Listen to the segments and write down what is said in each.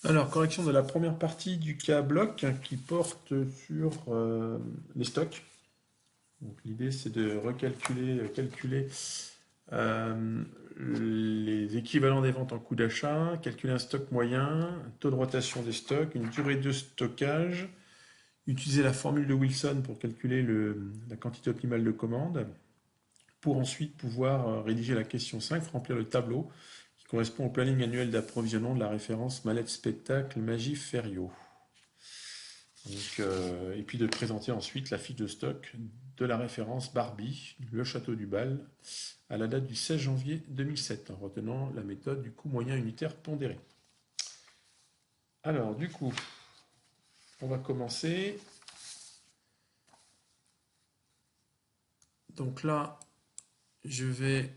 Alors, correction de la première partie du cas bloc qui porte sur les stocks. Donc, l'idée, c'est de calculer euh, les équivalents des ventes en coût d'achat, calculer un stock moyen, un taux de rotation des stocks, une durée de stockage, utiliser la formule de Wilson pour calculer la quantité optimale de commandes, pour ensuite pouvoir rédiger la question 5, remplir le tableau qui correspond au planning annuel d'approvisionnement de la référence mallette spectacle Magie Ferio. Donc, et puis de présenter ensuite la fiche de stock de la référence Barbie, le château du Bal, à la date du 16 janvier 2007, en retenant la méthode du coût moyen unitaire pondéré. Alors, du coup, on va commencer. Donc là, je vais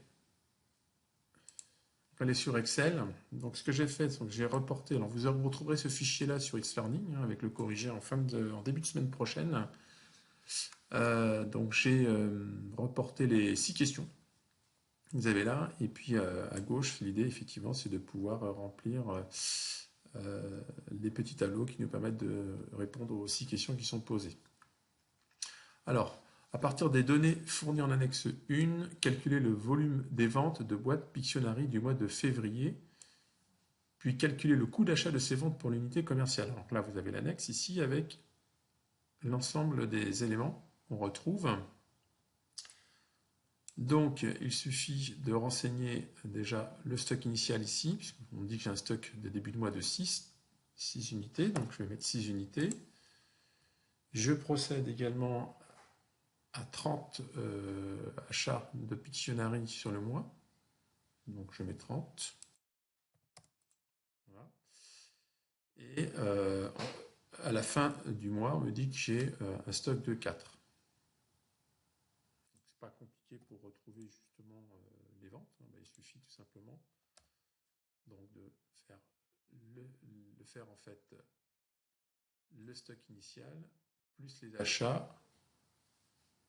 aller sur Excel. Donc, ce que j'ai fait, c'est que j'ai reporté. Alors, vous retrouverez ce fichier-là sur Xlearning, avec le corrigé en début de semaine prochaine. Donc, j'ai reporté les 6 questions que vous avez là. Et puis, à gauche, l'idée, effectivement, c'est de pouvoir remplir des petits tableaux qui nous permettent de répondre aux 6 questions qui sont posées. Alors, à partir des données fournies en annexe 1, calculez le volume des ventes de boîtes Pictionary du mois de février, puis calculez le coût d'achat de ces ventes pour l'unité commerciale. Donc là, vous avez l'annexe ici avec l'ensemble des éléments qu'on retrouve. Donc, il suffit de renseigner déjà le stock initial ici, puisqu'on dit que j'ai un stock de début de mois de 6 unités, donc je vais mettre 6 unités. Je procède également à 30 achats de Pictionary sur le mois, donc je mets 30. Voilà. Et à la fin du mois, on me dit que j'ai un stock de 4. C'est pas compliqué pour retrouver justement les ventes. Il suffit tout simplement donc de faire faire en fait le stock initial plus les achats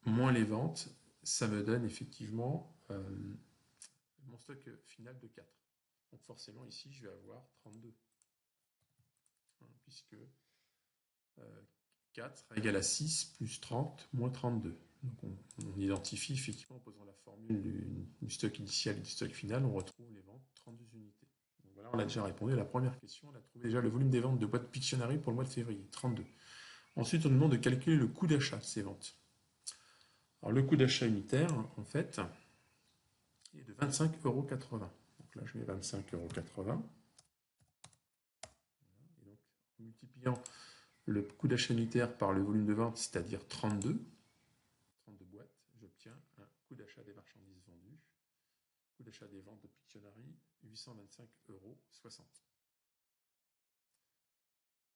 moins les ventes, ça me donne effectivement mon stock final de 4. Donc forcément ici je vais avoir 32, hein, puisque 4 égale à 6 plus 30 moins 32. Donc on identifie effectivement en posant la formule du stock initial et du stock final, on retrouve les ventes 32 unités. Donc voilà, on a déjà répondu à la première question, on a trouvé déjà le volume des ventes de boîtes Pictionary pour le mois de février, 32. Ensuite, on nous demande de calculer le coût d'achat de ces ventes. Alors le coût d'achat unitaire, en fait, est de 25,80 €. Donc là, je mets 25,80 €. Et donc, en multipliant le coût d'achat unitaire par le volume de vente, c'est-à-dire 32 boîtes, j'obtiens un coût d'achat des marchandises vendues, coût d'achat des ventes de Pictionary, 825,60 €.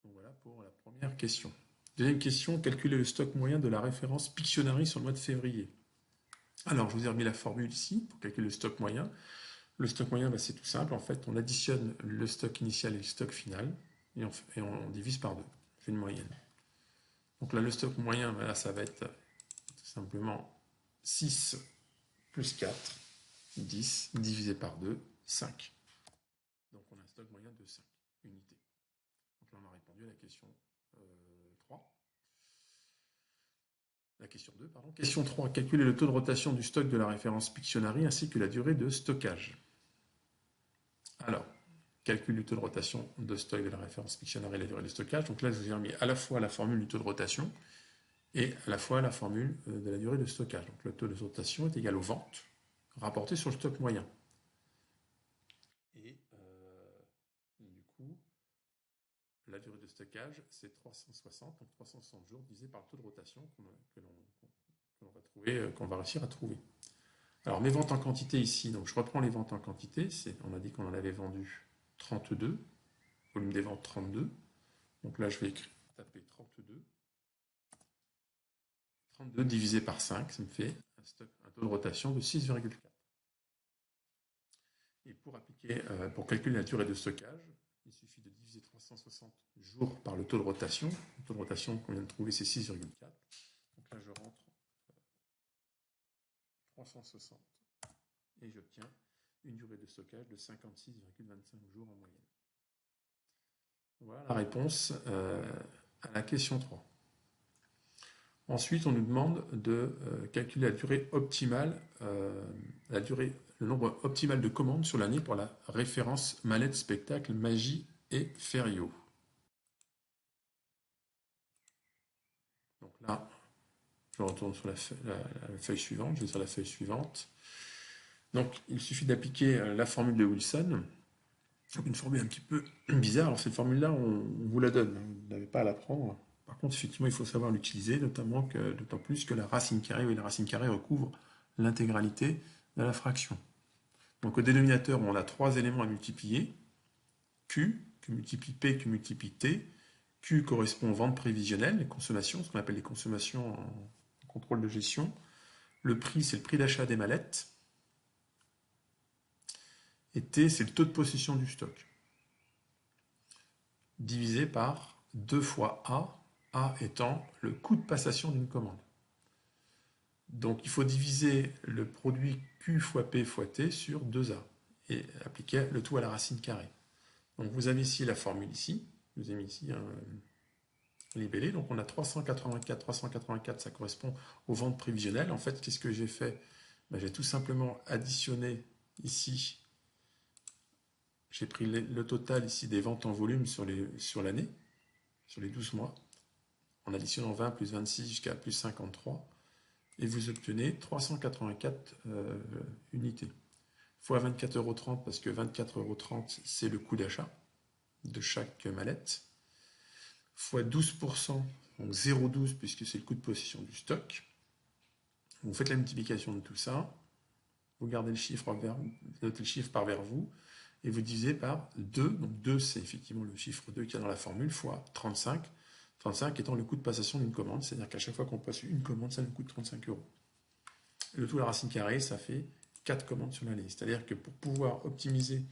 Donc voilà pour la première question. Deuxième question, calculer le stock moyen de la référence Pictionary sur le mois de février. Alors, je vous ai remis la formule ici pour calculer le stock moyen. Le stock moyen, c'est tout simple. En fait, on additionne le stock initial et le stock final et on divise par 2. On fait une moyenne. Donc là, le stock moyen, là, ça va être tout simplement 6 plus 4, 10, divisé par 2, 5. Donc on a un stock moyen de 5 unités. Donc là, on a répondu à la question 3. La question 2, pardon. Question 3. Calculer le taux de rotation du stock de la référence Pictionary ainsi que la durée de stockage. Alors, calcul du taux de rotation de stock de la référence Pictionary et la durée de stockage. Donc là, je vous ai remis à la fois la formule du taux de rotation et à la fois la formule de la durée de stockage. Donc le taux de rotation est égal aux ventes rapportées sur le stock moyen. Et du coup, la durée de stockage, c'est 360, donc 360 jours divisé par le taux de rotation qu'on va réussir à trouver. Alors mes ventes en quantité ici, donc je reprends les ventes en quantité, on a dit qu'on en avait vendu 32, volume des ventes 32, donc là je vais taper 32, 32 divisé par 5, ça me fait un taux de rotation de 6,4. Et pour calculer la durée de stockage, il suffit de diviser 360 jours par le taux de rotation. Le taux de rotation qu'on vient de trouver, c'est 6,4. Donc là, je rentre 360 et j'obtiens une durée de stockage de 56,25 jours en moyenne. Voilà la réponse à la question 3. Ensuite, on nous demande de calculer la durée optimale, le nombre optimal de commandes sur l'année pour la référence mallette, spectacle, magie et Ferio. Donc là, je retourne sur la feuille suivante, je vais sur la feuille suivante. Donc, il suffit d'appliquer la formule de Wilson. Donc, une formule un petit peu bizarre. Alors, cette formule-là, on vous la donne, vous n'avez pas à l'apprendre. Par contre, effectivement, il faut savoir l'utiliser, d'autant plus que la racine carrée, oui, la racine carrée recouvre l'intégralité de la fraction. Donc, au dénominateur, on a trois éléments à multiplier. Q multiplie P, Q multiplie T. Q correspond aux ventes prévisionnelles, les consommations, ce qu'on appelle les consommations en contrôle de gestion. Le prix, c'est le prix d'achat des mallettes. Et T, c'est le taux de possession du stock. Divisé par 2 fois A étant le coût de passation d'une commande. Donc il faut diviser le produit Q fois P fois T sur 2A et appliquer le tout à la racine carrée. Donc vous avez ici la formule ici, je vous ai mis ici un libellé, donc on a 384, ça correspond aux ventes prévisionnelles. En fait, qu'est-ce que j'ai fait? J'ai tout simplement additionné ici, j'ai pris le total ici des ventes en volume sur l'année, sur les 12 mois, en additionnant 20 plus 26 jusqu'à plus 53, et vous obtenez 384 unités. Fois 24,30 € parce que 24,30 € c'est le coût d'achat de chaque mallette, fois 12%, donc 0,12 puisque c'est le coût de possession du stock. Vous faites la multiplication de tout ça, vous gardez le chiffre, notez le chiffre par vers vous, et vous divisez par 2, donc 2 c'est effectivement le chiffre 2 qu'il y a dans la formule, fois 35, 35 étant le coût de passation d'une commande, c'est-à-dire qu'à chaque fois qu'on passe une commande, ça nous coûte 35 €. Le tout à la racine carrée, ça fait 4 commandes sur l'année. C'est-à-dire que pour pouvoir optimiser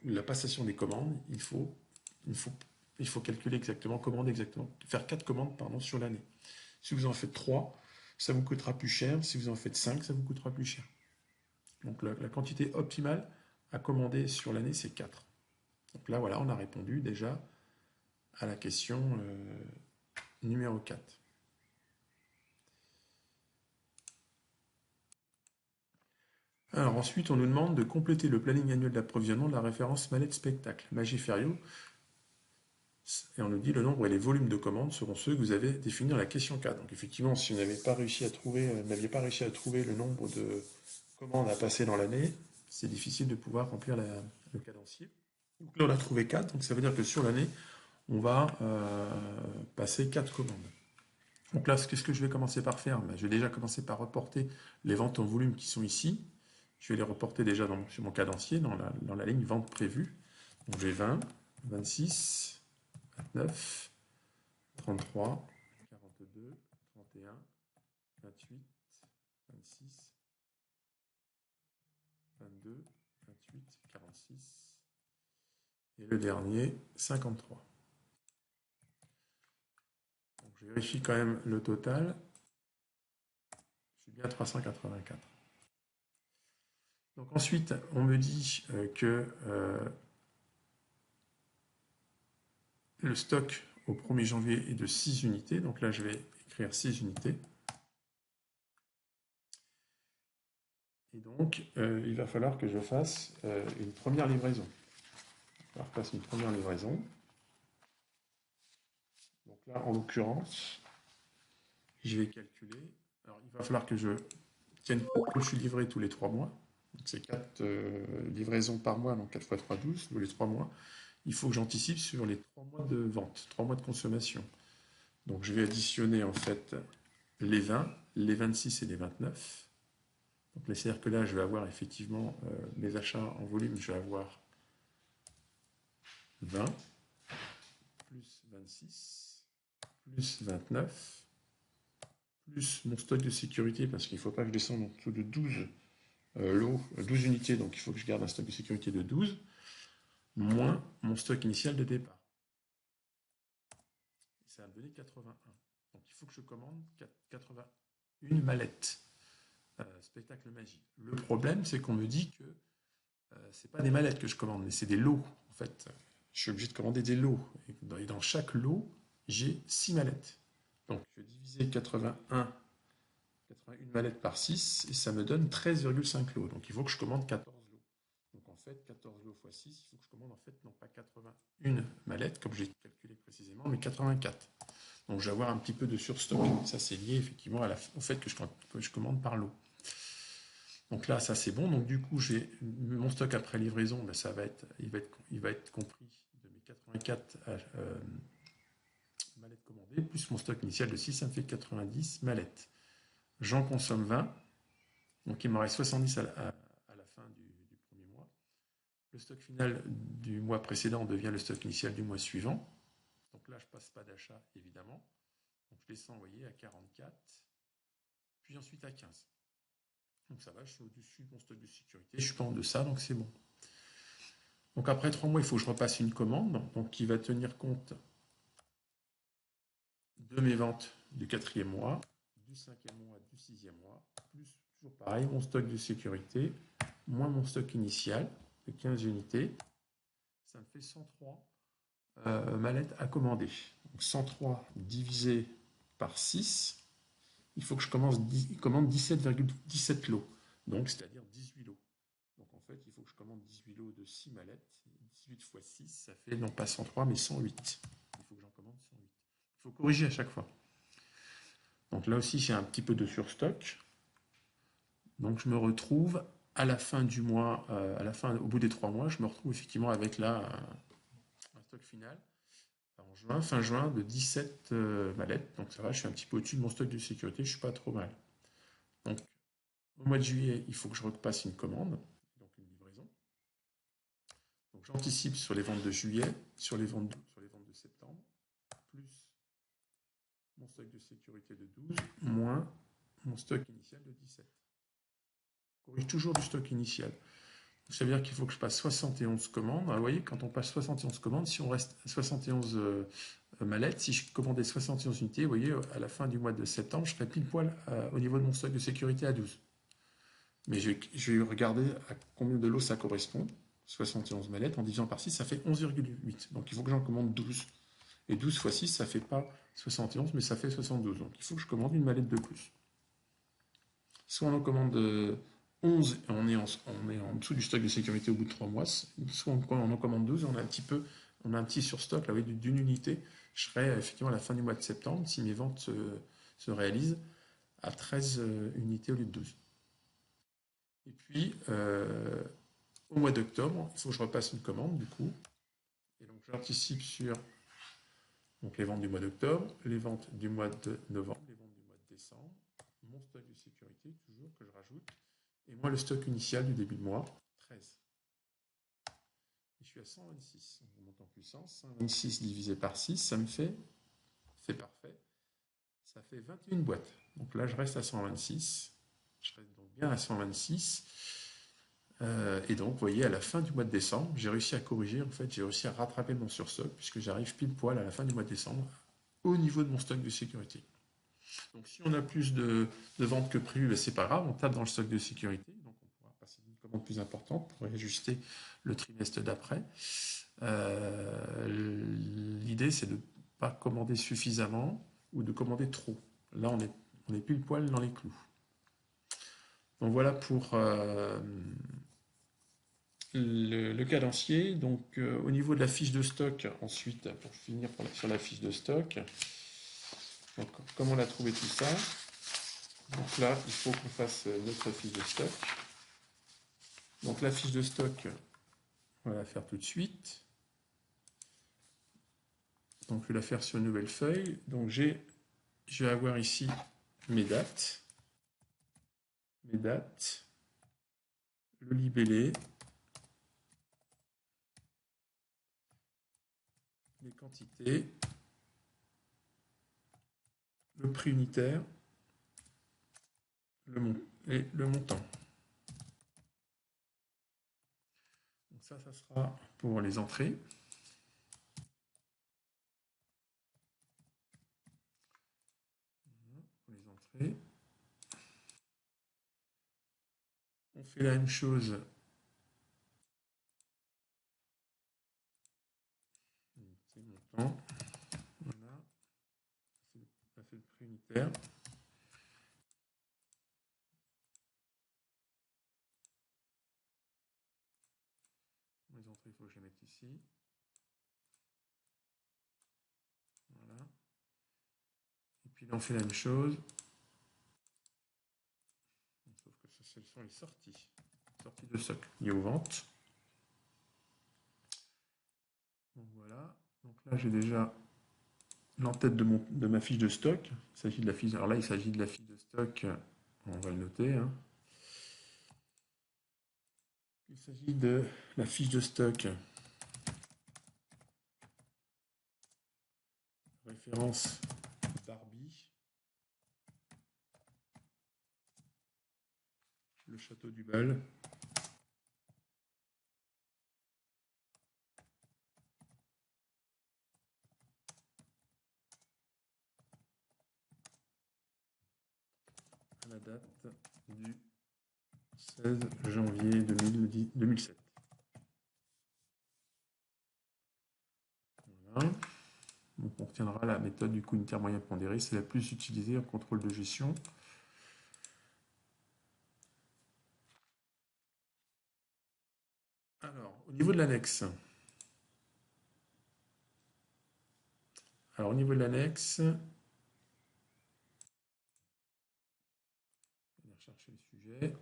la passation des commandes, il faut calculer exactement, faire 4 commandes sur l'année. Si vous en faites 3, ça vous coûtera plus cher. Si vous en faites 5, ça vous coûtera plus cher. Donc la quantité optimale à commander sur l'année, c'est 4. Donc là, voilà, on a répondu déjà à la question numéro 4. Alors ensuite, on nous demande de compléter le planning annuel d'approvisionnement de la référence mallette spectacle, Magie Ferio. Et on nous dit le nombre et les volumes de commandes seront ceux que vous avez définis dans la question 4. Donc effectivement, si vous n'aviez pas réussi à trouver le nombre de commandes à passer dans l'année, c'est difficile de pouvoir remplir le cadencier. Donc là, on a trouvé 4, donc ça veut dire que sur l'année, on va passer 4 commandes. Donc là, qu'est-ce que je vais commencer par faire? Je vais déjà commencer par reporter les ventes en volume qui sont ici. Je vais les reporter déjà sur mon cadencier, dans la ligne vente prévue. Donc j'ai 20, 26, 29, 33, 42, 31, 28, 26, 22, 28, 46. Et le dernier, 53. Donc je vérifie quand même le total. Je suis bien à 384. Donc ensuite, on me dit que le stock au 1er janvier est de 6 unités. Donc là, je vais écrire 6 unités. Et donc, il va falloir que je fasse une première livraison. Alors, je fasse une première livraison. Donc là, en l'occurrence, je vais calculer. Alors, il va falloir que je tienne compte que je suis livré tous les 3 mois. Donc, c'est 4 livraisons par mois, donc 4 x 3, 12, tous les 3 mois. Il faut que j'anticipe sur les 3 mois de vente, 3 mois de consommation. Donc, je vais additionner en fait les 20, les 26 et les 29. Donc, c'est-à-dire que là, je vais avoir effectivement mes achats en volume, je vais avoir 20, plus 26, plus 29, plus mon stock de sécurité, parce qu'il ne faut pas que je descende en dessous de 12 12 unités, donc il faut que je garde un stock de sécurité de 12, moins mon stock initial de départ. Et ça va me donner 81. Donc il faut que je commande 81 mallettes spectacle magie. Le problème, c'est qu'on me dit que c'est pas des mallettes que je commande, mais c'est des lots. En fait, je suis obligé de commander des lots. Et dans chaque lot, j'ai 6 mallettes. Donc, je vais diviser 81 mallettes par 6 et ça me donne 13,5 lots. Donc, il faut que je commande 14 lots. Donc, en fait, 14 lots fois 6, il faut que je commande en fait non pas 81 mallettes, comme j'ai calculé précisément, mais 84. Donc, je vais avoir un petit peu de surstock. Ça, c'est lié effectivement au fait que je commande par lot. Donc là, ça c'est bon. Donc du coup, j'ai mon stock après livraison, ben, il va être compris de mes 84 mallettes commandées, plus mon stock initial de 6, ça me fait 90 mallettes. J'en consomme 20, donc il m'en reste 70 à la fin du premier mois. Le stock final du mois précédent devient le stock initial du mois suivant. Donc là, je passe pas d'achat, évidemment. Donc je descends, vous voyez, à 44, puis ensuite à 15. Donc ça va, je suis au-dessus de mon stock de sécurité, je suis pas en deçà, donc c'est bon. Donc après 3 mois, il faut que je repasse une commande, donc qui va tenir compte de mes ventes du quatrième mois, du cinquième mois, du sixième mois, plus toujours pareil, mon stock de sécurité, moins mon stock initial de 15 unités. Ça me fait 103 mallettes à commander. Donc 103 divisé par 6, il faut que je commande 17,17 lots, donc c'est-à-dire 18 lots. Donc en fait, il faut que je commande 18 lots de 6 mallettes. 18 fois 6, ça fait non pas 103, mais 108. Il faut que j'en commande 108. Il faut corriger à chaque fois. Donc là aussi, j'ai un petit peu de surstock. Donc je me retrouve à la fin du mois, au bout des 3 mois, je me retrouve effectivement avec là un stock final en juin, fin juin, de 17 mallettes. Donc ça va, je suis un petit peu au-dessus de mon stock de sécurité, je suis pas trop mal. Donc au mois de juillet, il faut que je repasse une commande, donc une livraison. Donc j'anticipe sur les ventes de juillet, sur les ventes de septembre, plus mon stock de sécurité de 12, moins mon stock initial de 17. Je corrige toujours du stock initial. Ça veut dire qu'il faut que je passe 71 commandes. Alors, vous voyez, quand on passe 71 commandes, si on reste 71 mallettes, si je commandais 71 unités, vous voyez, à la fin du mois de septembre, je serais pile poil au niveau de mon stock de sécurité à 12. Mais je vais regarder à combien de lots ça correspond. 71 mallettes en divisant par 6, ça fait 11,8. Donc il faut que j'en commande 12. Et 12 fois 6, ça fait pas 71, mais ça fait 72. Donc il faut que je commande une mallette de plus. Soit on en commande 11 et on est en dessous du stock de sécurité au bout de 3 mois, soit on en commande 12 et on a un petit surstock là, d'une unité. Je serai effectivement à la fin du mois de septembre, si mes ventes se réalisent, à 13 unités au lieu de 12. Et puis, au mois d'octobre, il faut que je repasse une commande du coup. Et donc j'anticipe sur donc, les ventes du mois d'octobre, les ventes du mois de novembre, les ventes du mois de décembre, mon stock de sécurité toujours que je rajoute, et moi le stock initial du début de mois, 13. Et je suis à 126. On monte en puissance. 126 divisé par 6, ça me fait, c'est parfait, ça fait 21 boîtes. Donc là, je reste à 126. Je reste donc bien à 126. Et donc, vous voyez, à la fin du mois de décembre, j'ai réussi à corriger, en fait, j'ai réussi à rattraper mon surstock, puisque j'arrive pile poil à la fin du mois de décembre, au niveau de mon stock de sécurité. Donc, si on a plus de ventes que prévu, ben, c'est pas grave, on tape dans le stock de sécurité, donc on pourra passer une commande plus importante pour ajuster le trimestre d'après. L'idée, c'est de ne pas commander suffisamment ou de commander trop. Là, on est pile poil dans les clous. Donc voilà pour le cadencier. Donc au niveau de la fiche de stock, ensuite, pour finir sur la fiche de stock, donc, comment on a trouvé tout ça? Donc là, il faut qu'on fasse notre fiche de stock. Donc la fiche de stock, on va la faire tout de suite. Donc je vais la faire sur une nouvelle feuille. Donc je vais avoir ici mes dates, le libellé, les quantités, le prix unitaire, et le montant. Donc ça sera pour les entrées. Pour les entrées. On fait la même chose clair. Les entrées, il faut que je les mette ici. Voilà. Et puis là, on fait la même chose. Sauf que ça, ce sont les sorties. Sorties de stock liées aux ventes. Donc voilà. Donc là, j'ai déjà l'entête de ma fiche de stock. Il s'agit de la fiche. Alors là, il s'agit de la fiche de stock. On va le noter. Hein. Il s'agit de la fiche de stock. Référence Barbie. Le château du Bal. À la date du 16 janvier 2007. Voilà. Donc on retiendra la méthode du coût unitaire moyen pondéré, c'est la plus utilisée en contrôle de gestion. Alors, au niveau de l'annexe. Alors, au niveau de l'annexe, on va chercher le sujet.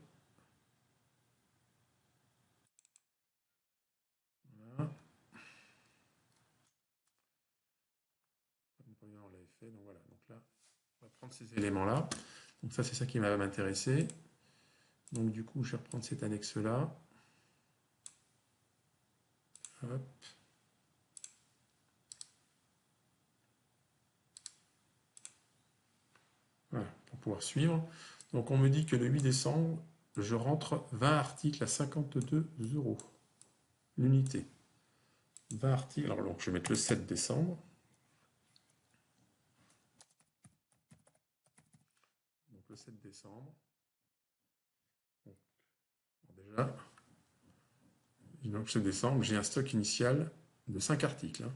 Voilà. On l'avait fait, donc voilà. Donc là, on va prendre ces éléments-là. Donc ça, c'est ça qui va m'intéresser. Donc du coup, je vais reprendre cette annexe-là. Hop. Voilà, pour pouvoir suivre. Donc on me dit que le 8 décembre, je rentre 20 articles à 52 € l'unité. 20 articles, alors donc, je vais mettre le 7 décembre. Donc le 7 décembre. Bon, déjà, donc 7 décembre, j'ai un stock initial de 5 articles. Hein.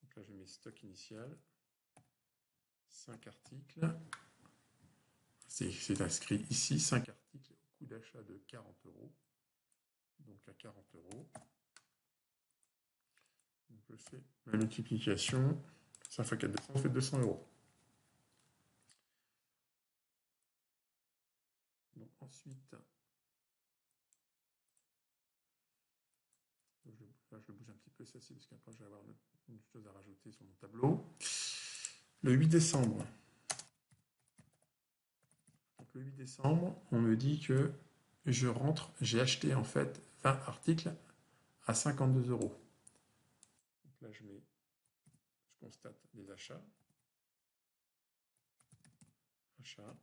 Donc là, je mets stock initial, 5 articles. C'est inscrit ici, 5 articles au coût d'achat de 40 €. Donc à 40 €. Donc je fais ma multiplication. 5 fois 4, 200, ça fait 200 €. Donc ensuite, je le bouge un petit peu celle-ci parce qu'après je vais avoir une chose à rajouter sur mon tableau. Le 8 décembre. Donc le 8 décembre, on me dit que je rentre, j'ai acheté en fait 20 articles à 52 €. Donc là je constate les achats. Achat,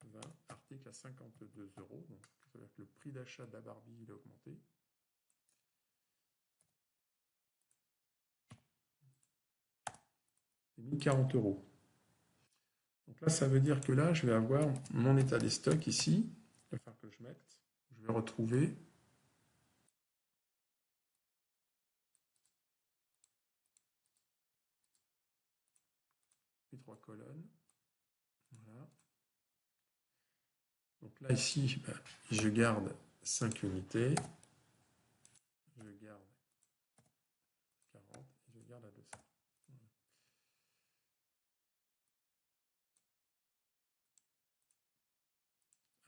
20 articles à 52 €. Donc ça veut dire que le prix d'achat de la Barbie il a augmenté. Et 1040 €. Donc là, ça veut dire que là, je vais avoir mon état des stocks ici. Il va falloir que je mette. Je vais retrouver les 3 colonnes. Voilà. Donc là, ici, je garde 5 unités. Je garde 40 et je garde à 200.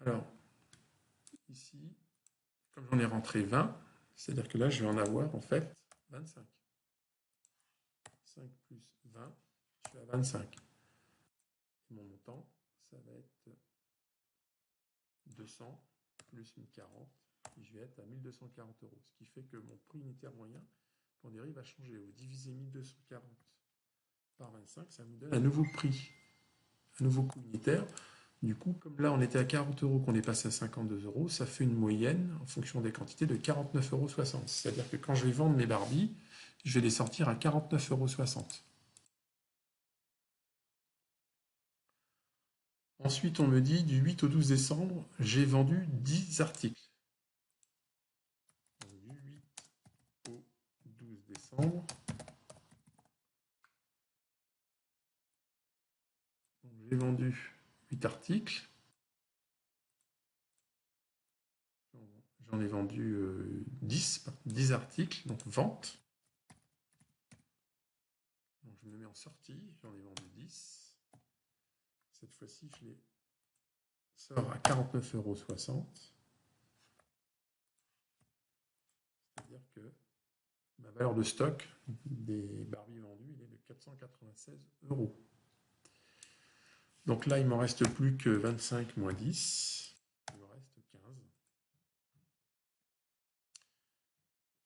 Alors, ici, comme j'en ai rentré 20, c'est-à-dire que là, je vais en avoir en fait 25. 5 plus 20, je suis à 25. Et mon montant, ça va être 200 plus 1040, et je vais être à 1240 €. Ce qui fait que mon prix unitaire moyen pondéré va changer. Vous divisez 1240 par 25, ça vous donne un nouveau prix, un nouveau coût unitaire. Du coup, comme là on était à 40 €, qu'on est passé à 52 €, ça fait une moyenne en fonction des quantités de 49,60 €. C'est-à-dire que quand je vais vendre mes Barbies, je vais les sortir à 49,60 €. Ensuite, on me dit du 8 au 12 décembre, j'ai vendu 10 articles. Donc, du 8 au 12 décembre, J'ai vendu 8 articles. J'en ai vendu 10 articles, donc vente. Donc je me mets en sortie, j'en ai vendu 10. Cette fois-ci, je les sors à 49,60 €. C'est-à-dire que ma valeur de stock des Barbie vendus, il est de 496 €. Donc là, il ne m'en reste plus que 25 moins 10. Il me reste 15.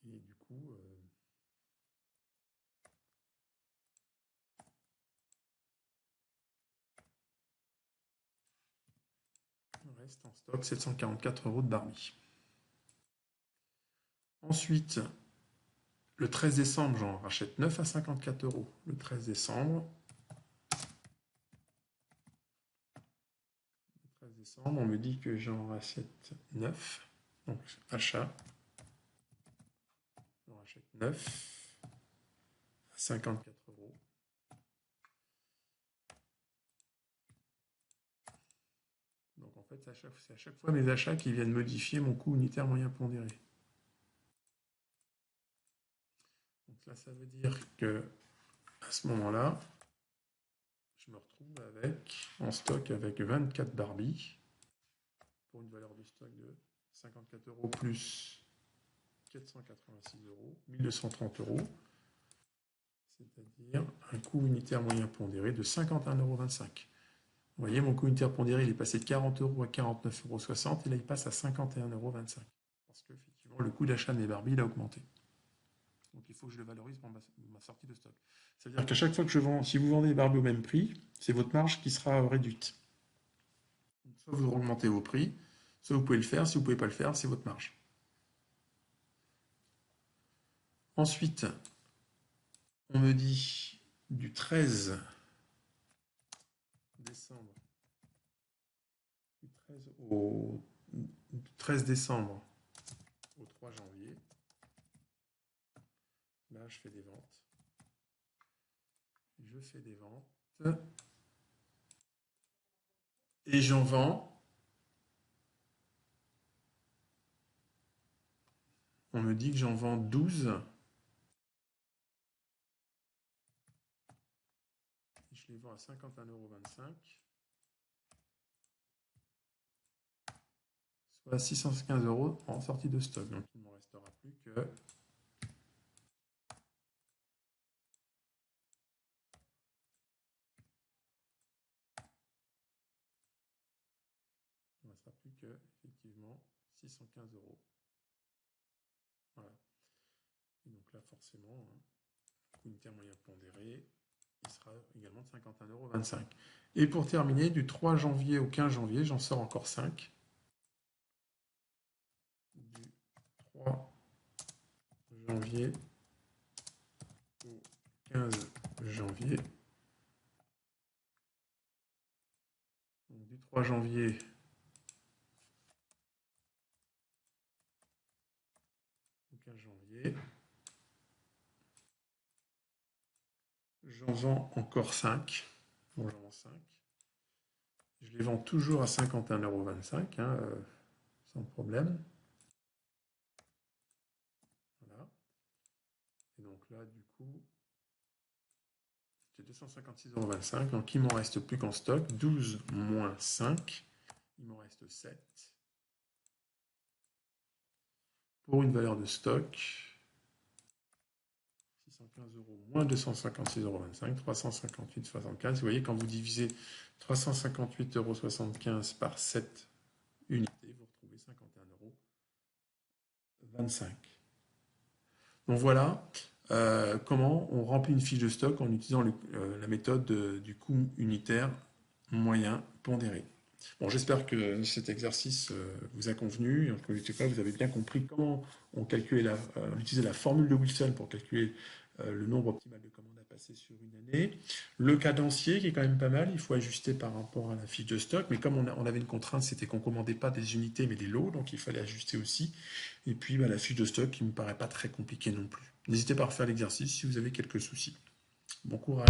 Et du coup, il me reste en stock 744 € de Barbie. Ensuite, le 13 décembre, j'en rachète 9 à 54 €. Le 13 décembre, on me dit que j'en rachète 9. Donc, achat. J'en rachète 9 à 54 €. Donc, en fait, c'est à chaque fois mes achats qui viennent modifier mon coût unitaire moyen pondéré. Donc là, ça veut dire que à ce moment-là, je me retrouve en stock avec 24 Barbie pour une valeur de stock de 54 € plus 486 €, 1230 €, c'est-à-dire un coût unitaire moyen pondéré de 51,25 €. Vous voyez, mon coût unitaire pondéré, il est passé de 40 € à 49,60 € et là, il passe à 51,25 €. Parce qu'effectivement, le coût d'achat de mes Barbie, il a augmenté. Donc il faut que je le valorise pour ma sortie de stock. Ça veut dire qu'à chaque fois que je vends, si vous vendez les Barbie au même prix, c'est votre marge qui sera réduite. Donc, soit vous augmentez vos prix, soit vous pouvez le faire. Si vous ne pouvez pas le faire, c'est votre marge. Ensuite, on me dit du 13 décembre, du 13 décembre au 3 janvier. Là, je fais des ventes. Je fais des ventes. Et j'en vends. On me dit que j'en vends 12. Je les vends à 51,25 €. Soit 615 € en sortie de stock. Donc il ne me restera plus que effectivement 615 €. Voilà. Et donc là, forcément, coût unitaire moyen pondéré, il sera également de 51,25 €. Et pour terminer, du 3 janvier au 15 janvier, j'en sors encore 5. Du 3 janvier au 15 janvier. Donc, du 3 janvier au 15 janvier, j'en vends encore 5. Bon, j'en vends 5. Je les vends toujours à 51,25 €, sans problème. Voilà. Et donc là, du coup, j'ai 256,25 €. Donc il ne m'en reste plus qu'en stock. 12 moins 5, il m'en reste 7. Pour une valeur de stock, 615 € moins 256,25 €, 358,75 €. Vous voyez, quand vous divisez 358,75 € par 7 unités, vous retrouvez 51,25 €. Donc voilà comment on remplit une fiche de stock en utilisant la méthode du coût unitaire moyen pondéré. Bon, j'espère que cet exercice vous a convenu. En tout cas, vous avez bien compris comment on utilisait la formule de Wilson pour calculer le nombre optimal de commandes à passer sur une année. Le cadencier qui est quand même pas mal, il faut ajuster par rapport à la fiche de stock, mais comme on avait une contrainte, c'était qu'on ne commandait pas des unités mais des lots, donc il fallait ajuster aussi. Et puis la fiche de stock qui ne me paraît pas très compliquée non plus. N'hésitez pas à refaire l'exercice si vous avez quelques soucis. Bon courage.